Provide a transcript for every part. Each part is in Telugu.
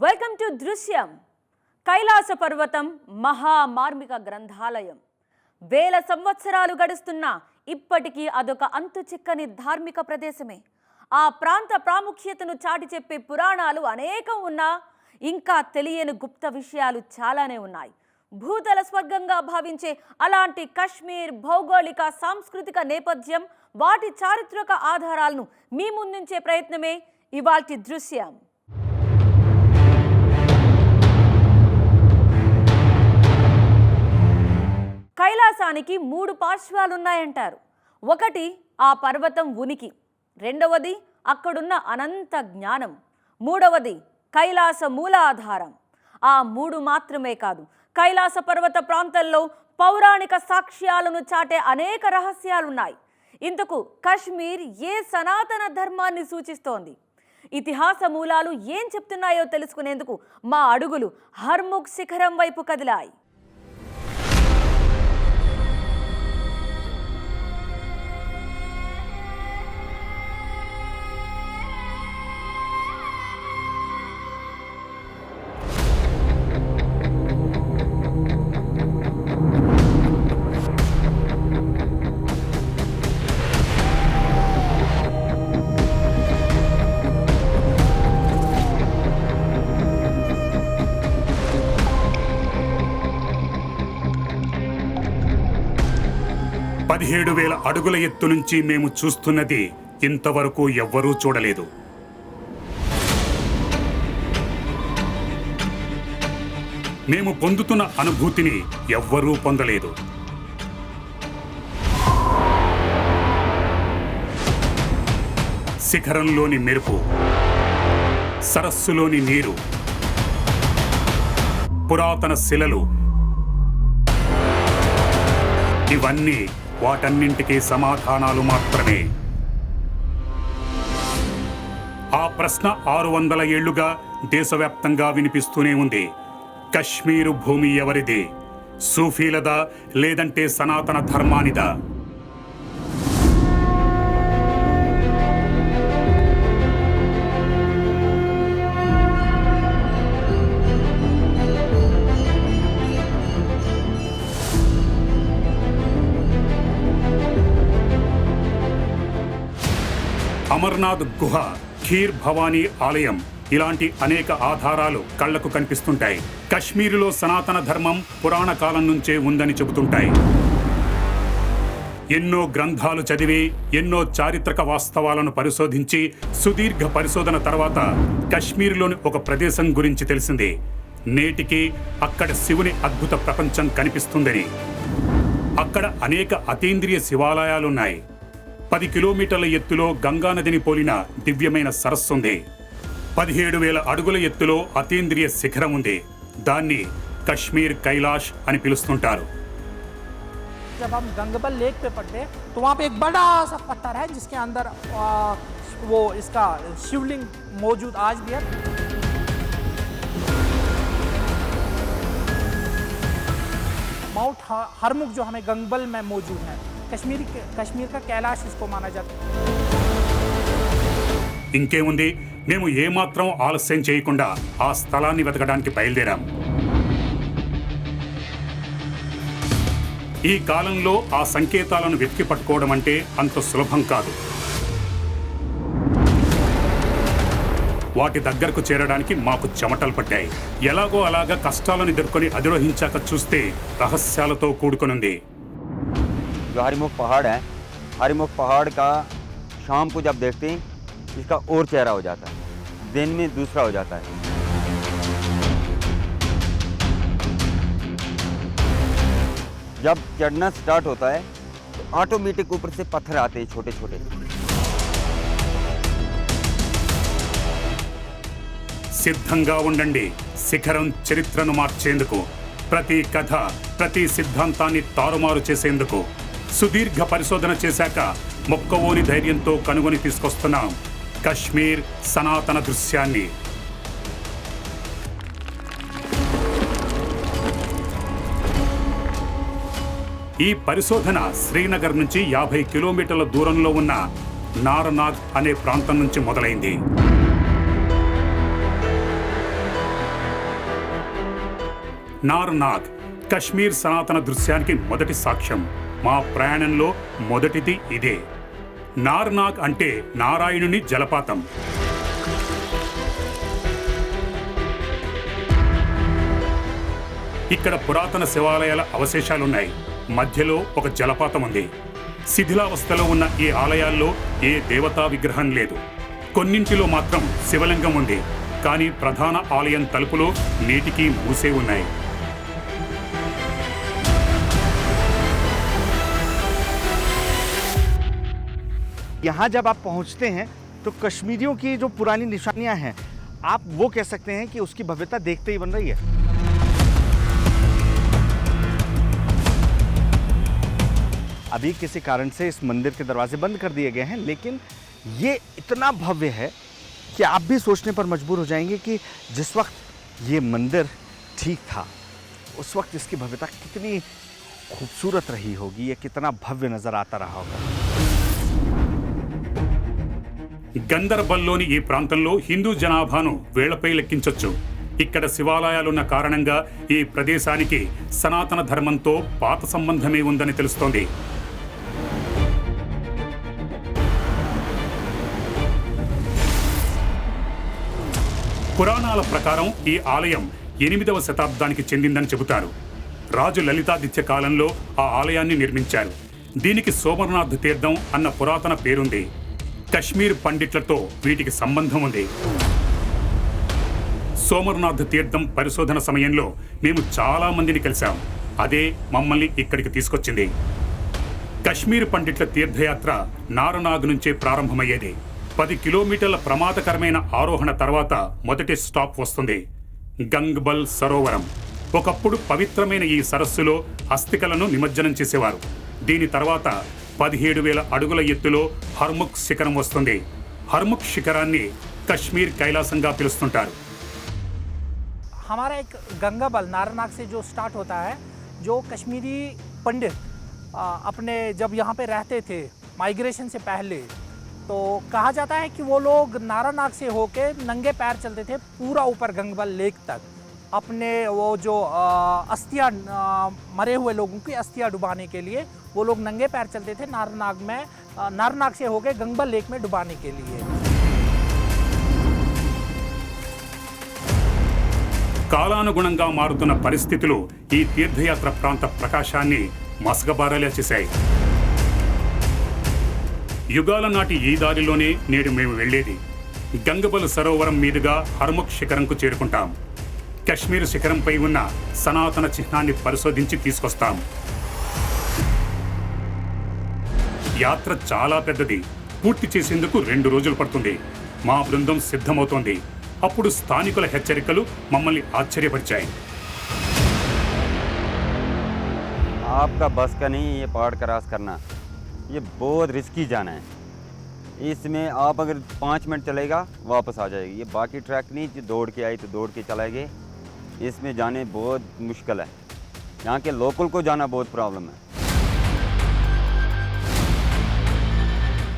వెల్కమ్ టు దృశ్యం. కైలాస పర్వతం మహామార్మిక గ్రంథాలయం. వేల సంవత్సరాలు గడుస్తున్నా ఇప్పటికీ అదొక అంతు చిక్కని ధార్మిక ప్రదేశమే. ఆ ప్రాంత ప్రాముఖ్యతను చాటి చెప్పే పురాణాలు అనేకం ఉన్నా ఇంకా తెలియని గుప్త విషయాలు చాలానే ఉన్నాయి. భూతల స్వర్గంగా భావించే అలాంటి కశ్మీర్ భౌగోళిక సాంస్కృతిక నేపథ్యం, వాటి చారిత్రక ఆధారాలను మీ ముందుంచే ప్రయత్నమే ఇవాల్టి దృశ్యం. కైలాసానికి 3 పార్శ్వాలున్నాయంటారు. ఒకటి ఆ పర్వతం ఉనికి, రెండవది అక్కడున్న అనంత జ్ఞానం, మూడవది కైలాస మూలాధారం. ఆ 3 మాత్రమే కాదు, కైలాస పర్వత ప్రాంతంలో పౌరాణిక సాక్ష్యాలను చాటే అనేక రహస్యాలున్నాయి. ఇందుకు కశ్మీర్ ఏ సనాతన ధర్మాన్ని సూచిస్తోంది, ఇతిహాస మూలాలు ఏం చెప్తున్నాయో తెలుసుకునేందుకు మా అడుగులు హర్ముఖ్ శిఖరం వైపు కదిలాయి. వేల అడుగుల ఎత్తు నుంచి మేము చూస్తున్నది ఇంతవరకు ఎవ్వరూ చూడలేదు. మేము పొందుతున్న అనుభూతిని ఎవ్వరూ పొందలేదు. శిఖరంలోని మెరుపు, సరస్సులోని నీరు, పురాతన శిలలు, ఇవన్నీ వాటన్నింటికీ సమాధానాలు మాత్రమే. ఆ ప్రశ్న 600 ఏళ్లుగా దేశవ్యాప్తంగా వినిపిస్తూనే ఉంది. కశ్మీరు భూమి ఎవరిది? సూఫీలదా లేదంటే సనాతన ధర్మానిదా? అమర్నాథ్ గుహ, ఖీర్ భవానీ ఆలయం, ఇలాంటి అనేక ఆధారాలు కళ్లకు కనిపిస్తుంటాయి. కశ్మీరులో సనాతన ధర్మం పురాణ కాలం నుంచే ఉందని చెబుతుంటాయి. ఎన్నో గ్రంథాలు చదివి, ఎన్నో చారిత్రక వాస్తవాలను పరిశోధించి, సుదీర్ఘ పరిశోధన తర్వాత కశ్మీరులోని ఒక ప్రదేశం గురించి తెలిసింది. నేటికి అక్కడ శివుని అద్భుత ప్రపంచం కనిపిస్తుందని. అక్కడ అనేక అతీంద్రియ శివాలయాలున్నాయి. 10 కిలోమీటర్ల ఎత్తులో గంగానదిని పోలిన దివ్యమైన సరస్సు ఉంది. 17,000 అడుగుల ఎత్తులో అతీంద్రియ శిఖరం ఉంది. దాన్ని కశ్మీర్ కైలాష్ అని పిలుస్తుంటారు. जब हम गंगबल लेक पे पड़ते तो वहाँ पे एक बड़ा सा पत्थर है जिसके अंदर वो इसका शिवलिंग मौजूद आज भी है. माउंट हरमुख जो हमें गंगबल में मौजूद है, कश्मीर का कैलाश इसको माना जाता है. ఇంకేముంది, మేము ఏమాత్రం ఆలస్యం చేయకుండా ఆ స్థలాన్ని వెతకడానికి బయలుదేరాం. ఈ కాలంలో ఆ సంకేతాలను వెతికి పట్టుకోవడం అంటే అంత సులభం కాదు. వాటి దగ్గరకు చేరడానికి మాకు చెమటలు పట్టాయి. ఎలాగో అలాగా కష్టాలను ఎదుర్కొని అధిరోహించాక చూస్తే రహస్యాలతో కూడుకొనుంది. हरिमुख पहाड़ है, हरिमुख पहाड़ का शाम को जब देखते हैं इसका और चेहरा हो जाता है, दिन में दूसरा हो जाता है. जब चढ़ना स्टार्ट होता है तो ऑटोमेटिक ऊपर से पत्थर आते हैं छोटे छोटे. సిద్ధంగా ఉండండి, శిఖరం చరిత్రను మార్చేందుకు, ప్రతి కథ, ప్రతి సిద్ధాంతాన్ని తారుమారు చేసేందుకు. సుదీర్ఘ పరిశోధన చేశాక మొక్కవోని ధైర్యంతో కనుగొని తీసుకొస్తున్నాం కశ్మీర్ సనాతన దృశ్యాన్ని. ఈ పరిశోధన శ్రీనగర్ నుంచి 50 కిలోమీటర్ల దూరంలో ఉన్న నారనాగ్ అనే ప్రాంతం నుంచి మొదలైంది. నార్నాగ్ కశ్మీర్ సనాతన దృశ్యానికి మొదటి సాక్ష్యం. మా ప్రయాణంలో మొదటిది ఇదే. నార్నాగ్ అంటే నారాయణుని జలపాతం. ఇక్కడ పురాతన శివాలయాల అవశేషాలున్నాయి. మధ్యలో ఒక జలపాతం ఉంది. శిథిలావస్థలో ఉన్న ఈ ఆలయాల్లో ఏ దేవతా విగ్రహం లేదు. కొన్నింటిలో మాత్రం శివలింగం ఉంది. కానీ ప్రధాన ఆలయం తలుపులు నేటికి మూసే ఉన్నాయి. यहाँ जब आप पहुँचते हैं तो कश्मीरियों की जो पुरानी निशानियाँ हैं आप वो कह सकते हैं कि उसकी भव्यता देखते ही बन रही है। अभी किसी कारण से इस मंदिर के दरवाजे बंद कर दिए गए हैं, लेकिन ये इतना भव्य है कि आप भी सोचने पर मजबूर हो जाएंगे कि जिस वक्त ये मंदिर ठीक था उस वक्त इसकी भव्यता कितनी खूबसूरत रही होगी, ये कितना भव्य नज़र आता रहा होगा। గందర్బల్లోని ఈ ప్రాంతంలో హిందూ జనాభాను వేళ్లపై లెక్కించొచ్చు. ఇక్కడ శివాలయాలున్న కారణంగా ఈ ప్రదేశానికి సనాతన ధర్మంతో పాత సంబంధమే ఉందని తెలుస్తోంది. పురాణాల ప్రకారం ఈ ఆలయం 8వ శతాబ్దానికి చెందిందని చెబుతారు. రాజు లలితాదిత్య కాలంలో ఆ ఆలయాన్ని నిర్మించారు. దీనికి సోమర్నాథ్ తీర్థం అన్న పురాతన పేరుంది. కశ్మీర్ పండిట్లతో వీటికి సంబంధం ఉంది. సోమర్నాథ్ తీర్థం పరిశోధన సమయంలో మేము చాలా మందిని కలిశాం. అదే మమ్మల్ని ఇక్కడికి తీసుకొచ్చింది. కశ్మీర్ పండిట్ల తీర్థయాత్ర నారనాగ్ నుంచే ప్రారంభమయ్యేది. 10 కిలోమీటర్ల ప్రమాదకరమైన ఆరోహణ తర్వాత మొదటి స్టాప్ వస్తుంది, గంగ్బల్ సరోవరం. ఒకప్పుడు పవిత్రమైన ఈ సరస్సులో అస్థికలను నిమజ్జనం చేసేవారు. దీని తర్వాత 17,000 అడుగుల ఎత్తులో హర్ముఖ్ శిఖరం వస్తుంది. హర్ముఖ్ శిఖరాన్ని కశ్మీర్ కైలాసంగా పిలుస్తుంటారు. हमारा एक गंगाबल नारानाग से जो स्टार्ट होता है, जो कश्मीरी पंडित अपने जब यहाँ पे रहते थे माइग्रेशन से पहले, तो कहा जाता है कि वो लोग नारानाग से होके नंगे पैर चलते थे पूरा ऊपर गंगबल लेक तक. अपने वो जो अस्थियाँ मरे हुए लोगों की अस्थियाँ डुबाने के लिए वो लोग नंगे पैर चलते थे नारानाग से होके गंगबल लेक में डुबाने के लिए. కాలానుగుణంగా మారుతున్న పరిస్థితులు ఈ తీర్థయాత్ర ప్రాంత ప్రకాశాన్ని మసకబారేలా చేశాయి. యుగాల నాటి ఈ దారిలోనే నేడు మేము వెళ్లేది. గంగబల్ సరోవరం మీదుగా హర్ముఖ్ శిఖరంకు చేరుకుంటాం. కశ్మీర్ శిఖరంపై ఉన్న సనాతన చిహ్నాన్ని పరిశోధించి తీసుకొస్తాం. యాత్ర చాలా పెద్దది. పూర్తి చేసేందుకు 2 రోజులు పడుతుంది. మా బృందం సిద్ధమవుతోంది. అప్పుడు స్థానికుల హెచ్చరికలు మమ్మల్ని ఆశ్చర్యపరిచాయి. आपका बस का नहीं ये पहाड़ क्रॉस करना, ये बहुत रिस्की जाना है. इसमें आप अगर 5 मिनट चलेगा वापस आ जाएगी. ये बाकी ट्रैक नहीं जो दौड़ के आई तो दौड़ के चलाएंगे. इसमें जाने बहुत मुश्किल है. यहाँ के लोकल को जाना बहुत प्रॉब्लम है.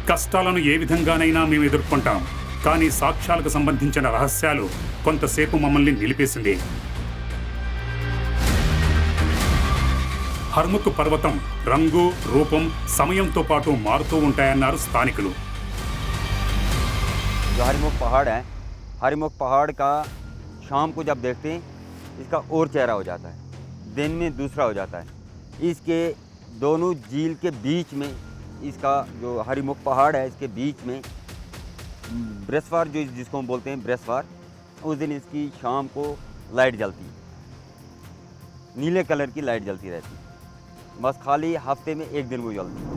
కష్టాలను ఏ విధంగానైనా మేము ఎదుర్కొంటాం. కానీ సాక్ష్యాలకు సంబంధించిన రహస్యాలు కొంతసేపు మమ్మల్ని నిలిపేసింది. హర్ముఖ్ పర్వతం రంగు, రూపం సమయంతో పాటు మారుతూ ఉంటాయన్నారు స్థానికులు. जो हरिमुख पहाड़ है, हरिमुख पहाड़ का शाम को जब देखते हैं इसका और चेहरा हो जाता है, दिन में दूसरा हो जाता है. इसके दोनों झील के बीच में इसका जो हरिमुख पहाड़ है इसके बीच में ब्रेसवार जो जिसको हम बोलते हैं ब्रेसवार, उस दिन इसकी शाम को लाइट जलती है, नीले कलर की लाइट जलती रहती है. बस खाली हफ्ते में 1 दिन वो जलती है.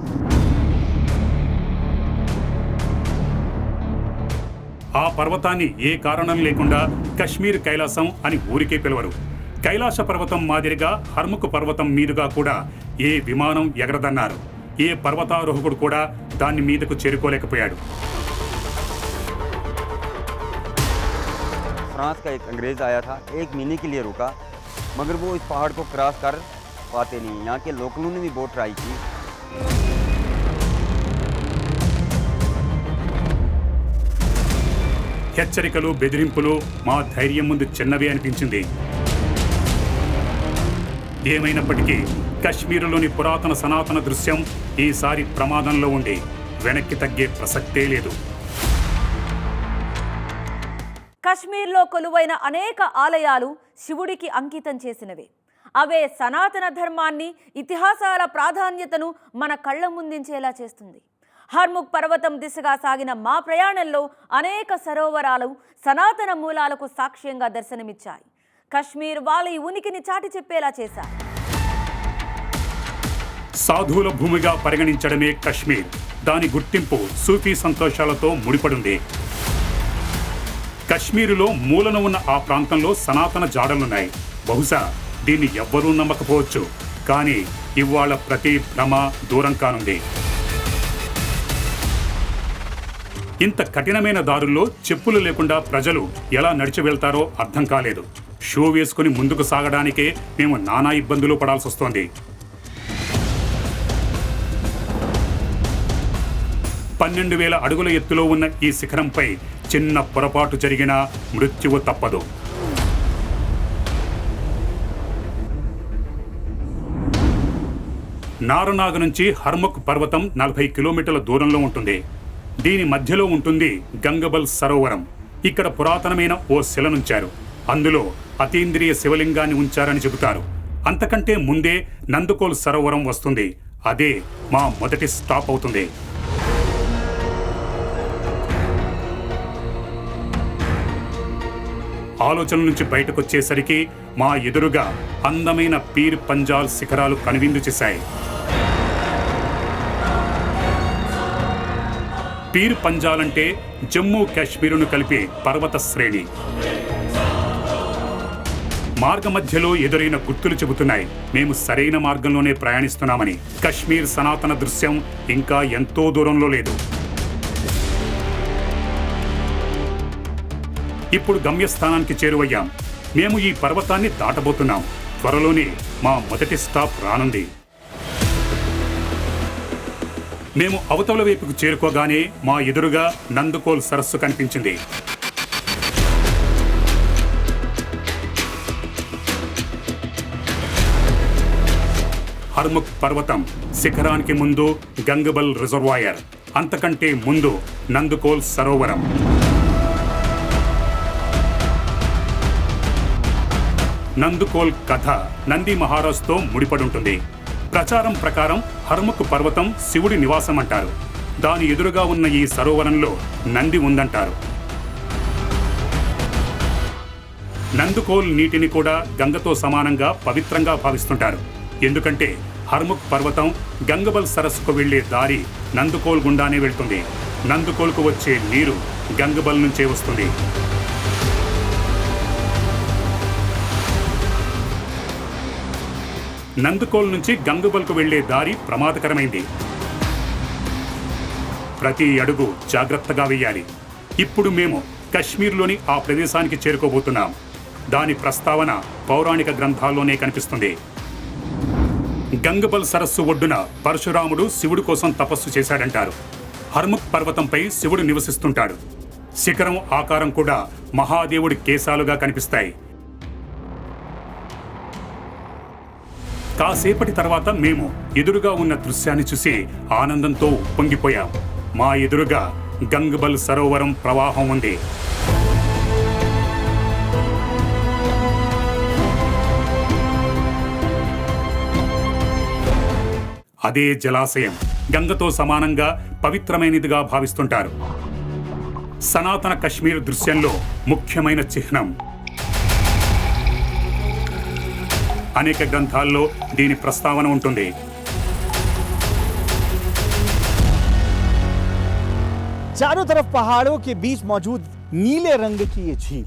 ఆ పర్వతాన్ని ఏ కారణం లేకుండా కశ్మీర్ కైలాసం అని ఊరికే పిలవరు. కైలాస పర్వతం మాదిరిగా హర్ముఖ్ పర్వతం మీదుగా కూడా ఏ విమానం ఎగరదన్నారు. ఏ పర్వతారోహకుడు కూడా దాని మీదకు చేరుకోలేకపోయాడు. फ्रांस का एक अंग्रेज़ आया था, 1 महीने के लिए रुका, मगर वो इस पहाड़ को क्रॉस कर पाते नहीं. यहाँ के लोकलों ने भी बहुत ट्राई की. హెచ్చరికలు, బెదిరింపులు మా ధైర్యం ముందు చిన్నవి అనిపించింది. ఏమైనప్పటికీ కశ్మీరులోని పురాతన సనాతన దృశ్యం ఈసారి ప్రమాదంలో ఉండి వెనక్కి తగ్గే ప్రసక్తే లేదు. కశ్మీర్లో కొలువైన అనేక ఆలయాలు శివుడికి అంకితం చేసినవే. అవే సనాతన ధర్మాన్ని, ఇతిహాసాల ప్రాధాన్యతను మన కళ్ళ ముందించేలా చేస్తుంది. హర్ముఖ్ పర్వతం దిశగా సాగిన మా ప్రయాణంలో అనేక సరోవరాలు సనాతన మూలాలకు సాక్ష్యంగా దర్శనమిచ్చాయి. కశ్మీర్ వాళ్ళ ఉనికిని చాటి చెప్పేలా చేశాయి. సాధువుల భూమిగా పరిగణించడమే కశ్మీర్. దాని గుర్తింపు సూఫీ సంతోషాలతో ముడిపడుంది. కశ్మీరులో మూలన ఉన్న ఆ ప్రాంతంలో సనాతన జాడలున్నాయి. బహుశా దీన్ని ఎవ్వరూ నమ్మకపోవచ్చు, కానీ ఇవాళ ప్రతి భ్రమ దూరం కానుంది. ఇంత కఠినమైన దారుల్లో చెప్పులు లేకుండా ప్రజలు ఎలా నడిచి వెళ్తారో అర్థం కాలేదు. షూ వేసుకుని ముందుకు సాగడానికే మేము నానా ఇబ్బందులు పడాల్సి వస్తోంది. 12,000 అడుగుల ఎత్తులో ఉన్న ఈ శిఖరంపై చిన్న పొరపాటు జరిగినా మృత్యువు తప్పదు. నారనాగ్ నుంచి హర్ముఖ్ పర్వతం 40 కిలోమీటర్ల దూరంలో ఉంటుంది. దీని మధ్యలో ఉంటుంది గంగబల్ సరోవరం. ఇక్కడ పురాతనమైన ఓ శిలనుంచారు. అందులో అతీంద్రియ శివలింగాన్ని ఉంచారని చెబుతారు. అంతకంటే ముందే నందకోల్ సరోవరం వస్తుంది. అదే మా మొదటి స్టాప్ అవుతుంది. ఆలోచన నుంచి బయటకొచ్చేసరికి మా ఎదురుగా అందమైన పీర్ పంజాల్ శిఖరాలు కనువిందు చేశాయి. పీర్ పంజాల్ అంటే జమ్మూ కాశ్మీరును కలిపే పర్వత శ్రేణి. మార్గ మధ్యలో ఎదురైన గుర్తులు చెబుతున్నాయి మేము సరైన మార్గంలోనే ప్రయాణిస్తున్నామని. కశ్మీర్ సనాతన దృశ్యం ఇంకా ఎంతో దూరంలో లేదు. ఇప్పుడు గమ్యస్థానానికి చేరువయ్యాం. మేము ఈ పర్వతాన్ని దాటబోతున్నాం. త్వరలోనే మా మొదటి స్టాప్ రానుంది. మేము అవతల వైపుకు చేరుకోగానే మా ఎదురుగా నందకోల్ సరస్సు కనిపించింది. హర్ముఖ్ పర్వతం శిఖరానికి ముందు గంగబల్ రిజర్వాయర్, అంతకంటే ముందు నందకోల్ సరోవరం. నందకోల్ కథ నంది మహారాజ్తో ముడిపడుంటుంది. ప్రచారం ప్రకారం హర్ముఖ్ పర్వతం శివుడి నివాసం అంటారు. దాని ఎదురుగా ఉన్న ఈ సరోవరంలో నంది ఉందంటారు. నందకోల్ నీటిని కూడా గంగతో సమానంగా పవిత్రంగా భావిస్తుంటారు. ఎందుకంటే హర్ముఖ్ పర్వతం గంగబల్ సరస్సుకు వెళ్లే దారి నందకోల్ గుండానే వెళ్తుంది. నందకోల్కు వచ్చే నీరు గంగబల్ నుంచే వస్తుంది. నందకోల్ నుంచి గంగబల్కు వెళ్లే దారి ప్రమాదకరమైంది. ప్రతి అడుగు జాగ్రత్తగా వేయాలి. ఇప్పుడు మేము కశ్మీర్లోని ఆ ప్రదేశానికి చేరుకోబోతున్నాం. దాని ప్రస్తావన పౌరాణిక గ్రంథాల్లోనే కనిపిస్తుంది. గంగబల్ సరస్సు ఒడ్డున పరశురాముడు శివుడి కోసం తపస్సు చేశాడంటారు. హర్ముఖ్ పర్వతంపై శివుడు నివసిస్తుంటాడు. శిఖరం ఆకారం కూడా మహాదేవుడి కేశాలుగా కనిపిస్తాయి. కాసేపటి తర్వాత మేము ఎదురుగా ఉన్న దృశ్యాన్ని చూసి ఆనందంతో ఉప్పొంగిపోయాం. మా ఎదురుగా గంగబల్ సరోవరం ప్రవాహం ఉంది. అదే జలాశయం గంగతో సమానంగా పవిత్రమైనదిగా భావిస్తుంటారు. సనాతన కశ్మీర్ దృశ్యంలో ముఖ్యమైన చిహ్నం. అనేక గ్రంథాల్లో దీని ప్రస్తావన ఉంటుంది. चारों तरफ पहाड़ों के बीच मौजूद नीले रंग की ये झील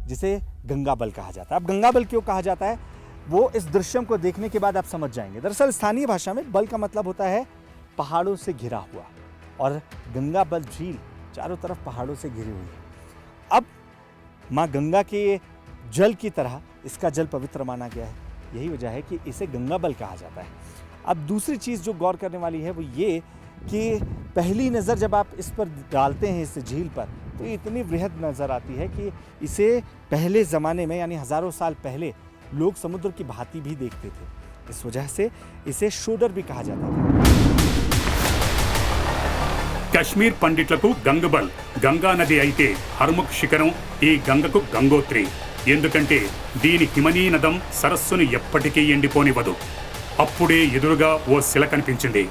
जिसे गंगाबल कहा जाता है। अब गंगाबल क्यों कहा जाता है वो इस दृश्यम को देखने के बाद आप समझ जाएंगे। दरअसल स्थानीय भाषा में बल का मतलब होता है पहाड़ों से घिरा हुआ, और गंगाबल झील चारों तरफ पहाड़ों से घिरी हुई है। अब माँ गंगा के जल की तरह इसका जल पवित्र माना गया है। यही वजह है कि इसे गंगाबल कहा जाता है। अब दूसरी चीज़ जो गौर करने वाली है वो ये कि पहली नज़र जब आप इस पर डालते हैं, इस झील पर, तो ये इतनी वृहद नज़र आती है कि इसे पहले ज़माने में यानी हज़ारों साल पहले लोग समुद्र की भांति भी देखते थे। इस वजह से इसे शोडर भी कहा जाता था। కశ్మీర్ పండిట్లకు గంగబల్ గంగా నది అయితే హర్ముఖ్ శిఖరం ఈ గంగకు గంగోత్రి. ఎందుకంటే దీని హిమనీనదం సరస్సును ఎప్పటికీ ఎండిపోనివ్వదు. అప్పుడే ఎదురుగా ఓ శిల కనిపించింది.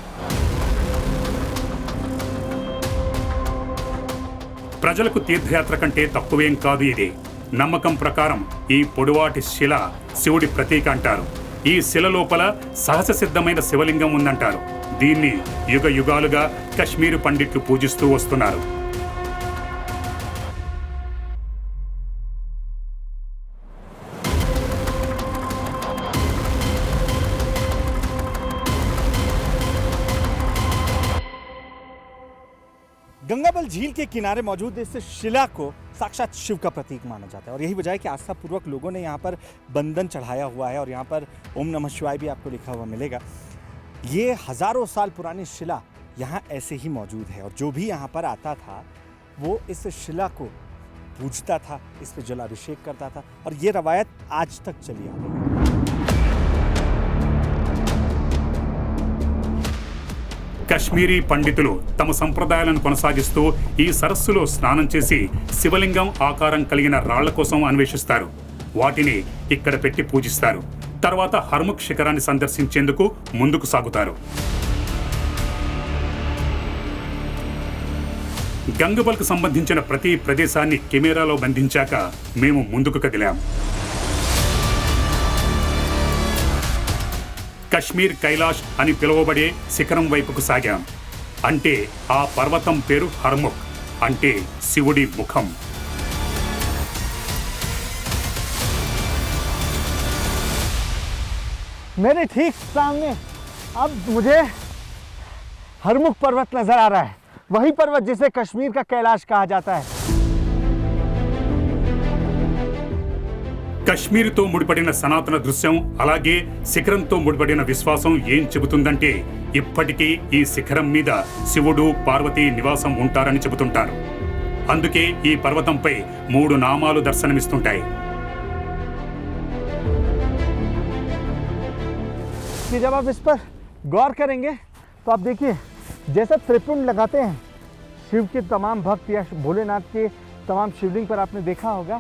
ప్రజలకు తీర్థయాత్ర కంటే తక్కువేం కాదు ఇది. నమ్మకం ప్రకారం ఈ పొడవాటి శిల శివుడి ప్రతీక అంటారు. ఈ శిల లోపల సహజ సిద్ధమైన శివలింగం ఉందంటారు. దీన్ని యుగ యుగాలుగా కశ్మీరు పండిట్లు పూజిస్తూ వస్తున్నారు. गंगाबल झील के किनारे मौजूद इस शिला को साक्षात शिव का प्रतीक माना जाता है और यही वजह है कि आस्थापूर्वक लोगों ने यहाँ पर बंधन चढ़ाया हुआ है और यहाँ पर ओम नमः शिवाय भी आपको लिखा हुआ मिलेगा। ये हजारों साल पुरानी शिला यहाँ ऐसे ही मौजूद है और जो भी यहाँ पर आता था वो इस शिला को पूजता था, इस पर जलाभिषेक करता था और ये रवायत आज तक चली आ रही है। కశ్మీరీ పండితులు తమ సంప్రదాయాలను కొనసాగిస్తూ ఈ సరస్సులో స్నానం చేసి శివలింగం ఆకారం కలిగిన రాళ్ల కోసం అన్వేషిస్తారు. వాటిని ఇక్కడ పెట్టి పూజిస్తారు. తర్వాత హర్ముఖ్ శిఖరాన్ని సందర్శించేందుకు ముందుకు సాగుతారు. గంగబల్కు సంబంధించిన ప్రతి ప్రదేశాన్ని కెమెరాలో బంధించాక మేము ముందుకు కదిలాం. కశ్మీర్ కైలాష్ అని పిలువబడే శిఖరం వైపుకు సాగాం. అంటే ఆ పర్వతం పేరు హర్ముఖ్, అంటే శివుడి ముఖం. मेरे ठीक सामने अब मुझे हरमुख पर्वत नजर आ रहा है, वही पर्वत जिसे कश्मीर का कैलाश कहा जाता है। కశ్మీరుతో ముడిపడిన సనాతన దృశ్యం అలాగే శిఖరంతో ముడిపడిన విశ్వాసం ఏం చెబుతుందంటే ఇప్పటికీ ఈ శిఖరం మీద శివుడు పార్వతీ నివాసం ఉంటారని చెబుతుంటారు. అందుకే ఈ పర్వతంపై 3 నామాలు దర్శనమిస్తుంటాయి. कि जब आप इस पर गौर करेंगे तो आप देखिए जैसा त्रिपुंड लगाते हैं शिव के तमाम भक्त या भोलेनाथ के तमाम शिवलिंग पर आपने देखा होगा,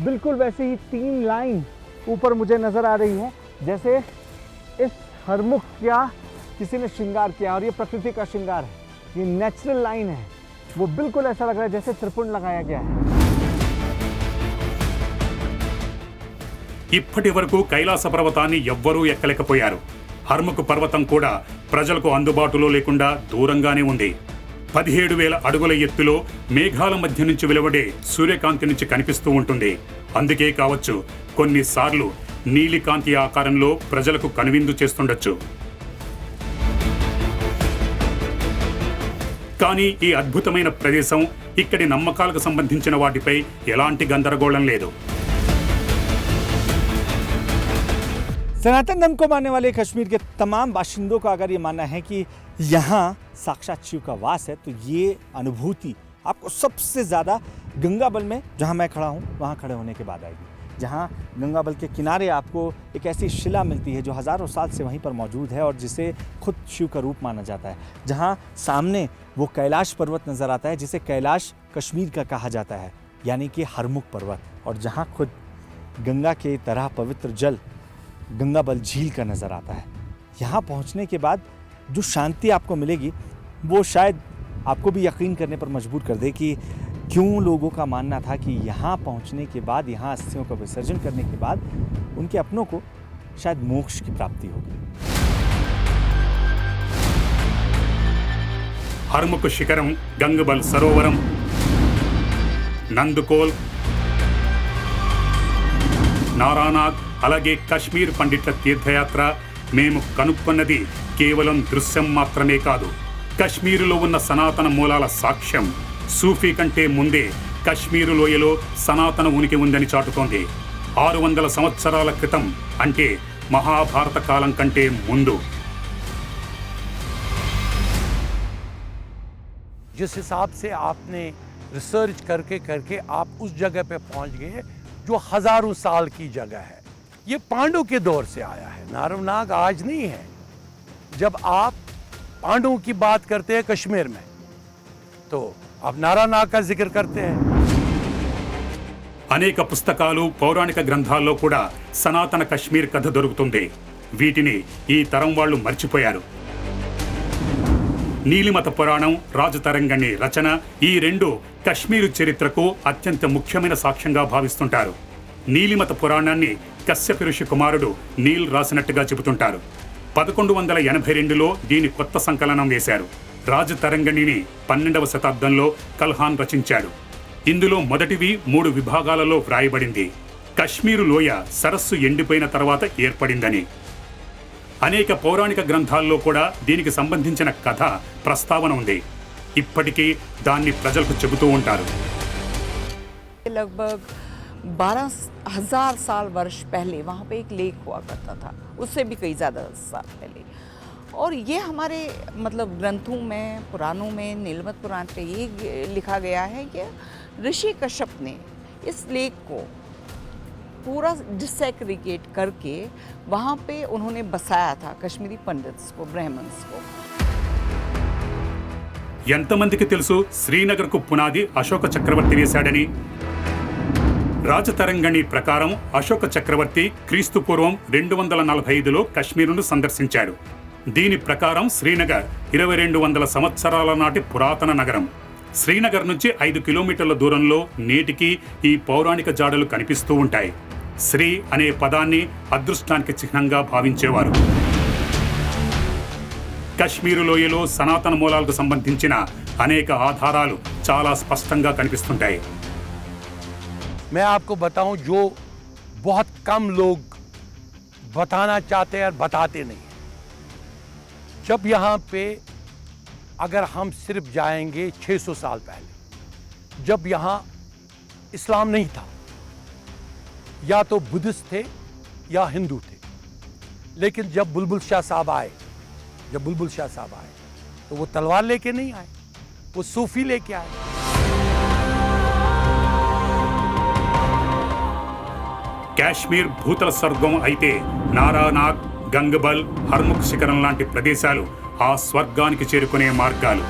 बिल्कुल वैसे ही 3 लाइन ऊपर मुझे नज़र आ रही है, जैसे इस हरमुख का किसी ने श्रृंगार किया और ये प्रकृति का श्रृंगार है, ये नेचुरल लाइन है, वो बिल्कुल ऐसा लग रहा है जैसे त्रिपुंड लगाया गया है। ఇప్పటి వరకు కైలాస పర్వతాన్ని ఎవ్వరూ ఎక్కలేకపోయారు. హర్ముఖ్ పర్వతం కూడా ప్రజలకు అందుబాటులో లేకుండా దూరంగానే ఉంది. 17,000 అడుగుల ఎత్తులో మేఘాల మధ్య నుంచి వెలువడే సూర్యకాంతి నుంచి కనిపిస్తూ ఉంటుంది. అందుకే కావచ్చు కొన్నిసార్లు నీలికాంతి ఆకారంలో ప్రజలకు కనువిందు చేస్తుండొచ్చు. కానీ ఈ అద్భుతమైన ప్రదేశం ఇక్కడి నమ్మకాలకు సంబంధించిన వాటిపై ఎలాంటి గందరగోళం లేదు. सनातन धर्म को मानने वाले कश्मीर के तमाम बाशिंदों का अगर ये मानना है कि यहाँ साक्षात शिव का वास है तो ये अनुभूति आपको सबसे ज़्यादा गंगाबल में, जहाँ मैं खड़ा हूँ वहाँ खड़े होने के बाद आएगी, जहाँ गंगाबल के किनारे आपको एक ऐसी शिला मिलती है जो हज़ारों साल से वहीं पर मौजूद है और जिसे खुद शिव का रूप माना जाता है, जहाँ सामने वो कैलाश पर्वत नज़र आता है जिसे कैलाश कश्मीर का कहा जाता है, यानी कि हरमुख पर्वत, और जहाँ खुद गंगा के तरह पवित्र जल गंगाबल झील का नज़र आता है। यहाँ पहुँचने के बाद जो शांति आपको मिलेगी वो शायद आपको भी यकीन करने पर मजबूर कर दे कि क्यों लोगों का मानना था कि यहाँ पहुँचने के बाद, यहाँ अस्थियों का विसर्जन करने के बाद उनके अपनों को शायद मोक्ष की प्राप्ति होगी। హర్ముఖ్ శిఖరం, గంగబల్ సరోవరం, నందుకోల్, నారానాథ్ అలాగే కశ్మీర్ పండిట్ల తీర్థయాత్ర మేము కనుక్కున్నది కేవలం దృశ్యం మాత్రమే కాదు, కశ్మీరులో ఉన్న సనాతన మూలాల సాక్ష్యం. సూఫీ కంటే ముందే కశ్మీరు లోయలో సనాతన ఉనికి ఉందని చాటుతోంది. 600 సంవత్సరాల క్రితం, అంటే మహాభారత కాలం కంటే ముందు. जिस हिसाब से आपने रिसर्च करके करके आप उस जगह पे पहुंच गए जो हज़ारों साल की जगह है, ये पांडु के दौर से आया है, नारवनाग आज नहीं है। जब आप पांडुओं की बात करते हैं कश्मीर में तो आप नारानाग का जिक्र करते हैं। అనేక పుస్తకాలు పౌరాణిక గ్రంథాల్లో కూడా సనాతన కశ్మీర్ కథ దొరుకుతుంది. వీటిని ఈ తరం వాళ్ళు మర్చిపోయారు. నీలిమత పురాణం, రాజతరంగిణి రచన ఈ రెండు కశ్మీరు చరిత్రకు అత్యంత ముఖ్యమైన సాక్ష్యంగా భావిస్తుంటారు. నీలిమత పురాణాన్ని కశ్యప ఋషి కుమారుడు నీల్ రాసినట్టుగా చెబుతుంటారు. 1182లో దీని కొత్త సంకలనం వేశారు. రాజతరంగిణిని 12వ శతాబ్దంలో కల్హాన్ రచించాడు. ఇందులో మొదటివి 3 విభాగాలలో వ్రాయబడింది. కశ్మీరు లోయ సరస్సు ఎండిపోయిన తర్వాత ఏర్పడిందని. అనేక పౌరాణిక గ్రంథాల్లో కూడా దీనికి సంబంధించిన కథ ప్రస్తావన ఉంది. ఇప్పటికీ దాన్ని ప్రజలకు చెబుతూ ఉంటారు. लगभग 12,000 साल वर्ष पहले वहाँ पे एक लेक हुआ करता था, उससे भी कई ज़्यादा साल पहले। और ये हमारे मतलब ग्रंथों में, पुराणों में, नीलमत पुराण पे ये लिखा गया है कि ऋषि कश्यप ने इस लेक को पूरा डिसेक्रिगेट करके वहाँ पे उन्होंने बसाया था कश्मीरी पंडित्स को, ब्राह्मण्स को। ఎంతమందికి తెలుసు శ్రీనగర్కు పునాది అశోక చక్రవర్తి వేశాడని? రాజతరంగిణి ప్రకారం అశోక చక్రవర్తి క్రీస్తు పూర్వం 245లో కశ్మీరును సందర్శించాడు. దీని ప్రకారం శ్రీనగర్ 2200 సంవత్సరాల నాటి పురాతన నగరం. శ్రీనగర్ నుంచి 5 కిలోమీటర్ల దూరంలో నేటికి ఈ పౌరాణిక జాడలు కనిపిస్తూ ఉంటాయి. శ్రీ అనే పదాన్ని అదృష్టానికి చిహ్నంగా భావించేవారు. కశ్మీరు లోయలో సనాతన మూలాలకు సంబంధించిన అనేక ఆధారాలు చాలా స్పష్టంగా కనిపిస్తుంటాయి. मैं आपको बताऊं जो बहुत कम लोग बताना चाहते हैं और बताते नहीं। जब यहाँ पे अगर हम सिर्फ जाएंगे 600 साल पहले, जब यहाँ इस्लाम नहीं था, या तो बुद्धिस्ट थे या हिंदू थे, लेकिन जब बुलबुल शाह साहब आए, तो वो तलवार लेके नहीं आए, वो सूफी लेके आए। కాశ్మీర్ భూతల స్వర్గం అయితే నారానాగ్, గంగబల్, హర్ముఖ్ శిఖరం లాంటి ప్రదేశాలు ఆ స్వర్గానికి చేరుకునే మార్గాలు.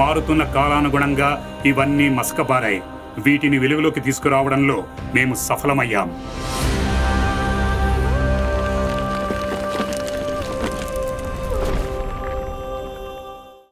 మారుతున్న కాలానుగుణంగా ఇవన్నీ మసకబారాయి. వీటిని వెలుగులోకి తీసుకురావడంలో మేము సఫలమయ్యాం.